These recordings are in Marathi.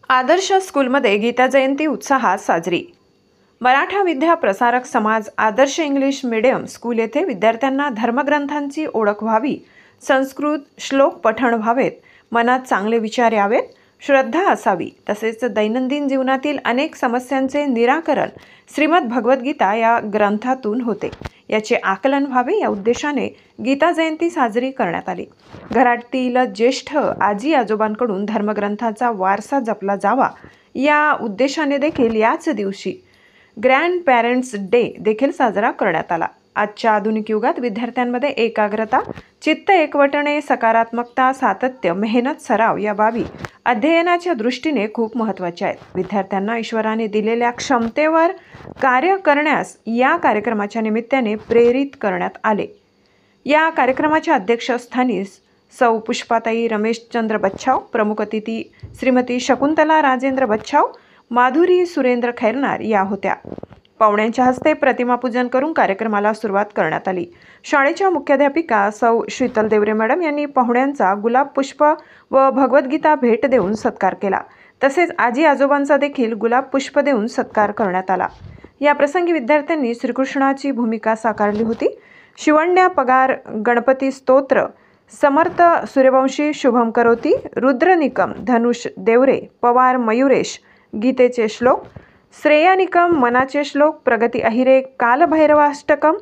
आदर्श स्कूलमध्ये गीता जयंती उत्साहात साजरी। मराठा विद्या प्रसारक समाज आदर्श इंग्लिश मीडियम स्कूल येथे विद्यार्थ्यांना धर्मग्रंथांची ओळख व्हावी, संस्कृत श्लोक पठण व्हावेत, मनात चांगले विचार यावेत, श्रद्धा असावी, तसेच दैनंदिन जीवनातील अनेक समस्यांचे निराकरण श्रीमद भगवद्गीता या ग्रंथातून होते, याचे आकलन व्हावे या उद्देशाने गीता जयंती साजरी करण्यात आली। घरातील ज्येष्ठ आजी आजोबांकडून धर्मग्रंथाचा वारसा जपला जावा या उद्देशाने देखील याच दिवशी ग्रँड पेरेंट्स डे देखील साजरा करण्यात आला। आजच्या आधुनिक युगात विद्यार्थ्यांमध्ये एकाग्रता, चित्त एकवटणे, सकारात्मकता, सातत्य, मेहनत, सराव या बाबी अध्ययनाच्या दृष्टीने खूप महत्त्वाच्या आहेत। विद्यार्थ्यांना ईश्वराने दिलेल्या क्षमतेवर कार्य करण्यास या कार्यक्रमाच्या निमित्ताने प्रेरित करण्यात आले। या कार्यक्रमाच्या अध्यक्षस्थानी सौ पुष्पाताई रमेशचंद्र बच्छाव, प्रमुख अतिथी श्रीमती शकुंतला राजेंद्र बच्छाव, माधुरी सुरेंद्र खैरनार या होत्या। पाहुण्यांच्या हस्ते प्रतिमा पूजन करून कार्यक्रमाला सुरुवात करण्यात आली। शाळेच्या मुख्याध्यापिका सौ शीतल देवरे मॅडम यांनी पाहुण्यांचा गुलाब पुष्प व भगवद्गीता भेट देऊन सत्कार केला। तसेच आजी आजोबांचा देखील गुलाब पुष्प देऊन सत्कार करण्यात आला। या प्रसंगी विद्यार्थ्यांनी श्रीकृष्णाची भूमिका साकारली होती। शिवण्या पगार गणपती स्तोत्र, समर्थ सूर्यवंशी शुभम करोती, रुद्रनिकम धनुष देवरे, पवार मयुरेश गीतेचे श्लोक, श्रेयानिकम मनाचे श्लोक, प्रगती अहिरे कालभैरवाष्टकम,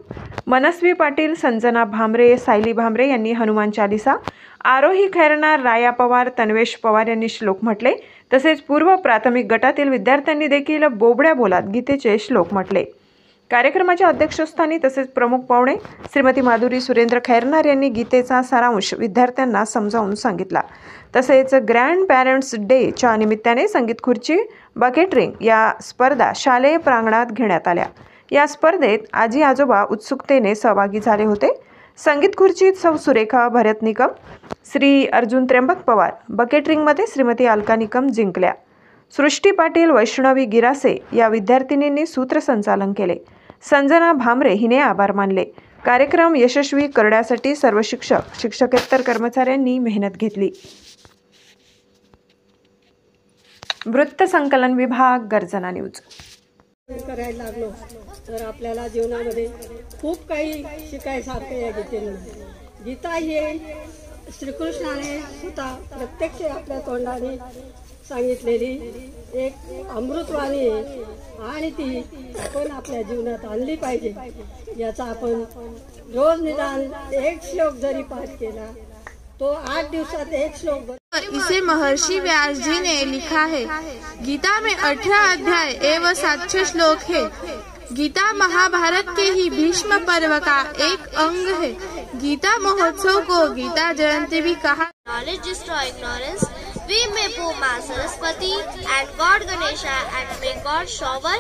मनस्वी पाटील, संजना भामरे, सायली भामरे यांनी हनुमान चालीसा, आरोही खैरनार, राया पवार, तन्वेश पवार यांनी श्लोक म्हटले। तसेच पूर्व प्राथमिक गटातील विद्यार्थ्यांनी देखील बोबड्या बोलात गीतेचे श्लोक म्हटले। कार्यक्रमाच्या अध्यक्षस्थानी तसेच प्रमुख पाहुणे श्रीमती माधुरी सुरेंद्र खैरनार यांनी गीतेचा सारांश विद्यार्थ्यांना समजावून सांगितला। तसेच ग्रँड पेरेंट्स डे च्या निमित्ताने संगीत खुर्ची, बकेट रिंग या स्पर्धा शालेय प्रांगणात घेण्यात आल्या। या स्पर्धेत आजी आजोबा उत्सुकतेने सहभागी झाले होते। संगीत खुर्चीत सौ सुरेखा भरत निकम, श्री अर्जुन त्र्यंबक पवार, बकेट रिंगमध्ये श्रीमती अलका निकम जिंकल्या। सृष्टी पाटील, वैष्णवी गिरासे या विद्यार्थिनींनी सूत्रसंचालन केले। संजना भामरे हिने आभार मानले। कार्यक्रम यशस्वी करण्यासाठी सर्व शिक्षक, शिक्षकेतर कर्मचाऱ्यांनी मेहनत घेतली। वृत्त संकलन विभाग, गर्जना न्यूज। करायला लागलो तर आपल्याला जीवनामध्ये खूप काही शिकायसारखे आहे गीतेने। गीता हे श्रीकृष्णाने स्वतः प्रत्यक्ष आपल्या तोंडाने सांगितलेली एक अमृतवाणी आहे आणि ती आपण आपल्या जीवनात आणली पाहिजे। याचा आपण रोज निदान एक श्लोक जरी पाठ केला तो 8 दिवसात एक श्लोक। इसे महर्षि व्यास जी ने लिखा है। गीता में 18 अध्याय एवं 700 श्लोक है। गीता महाभारत के ही भीष्म पर्व का एक अंग है। गीता महोत्सव को गीता जयंती भी कहा। Knowledge destroy ignorance. We may pour Ma Saraswati and God Ganesha and may God shower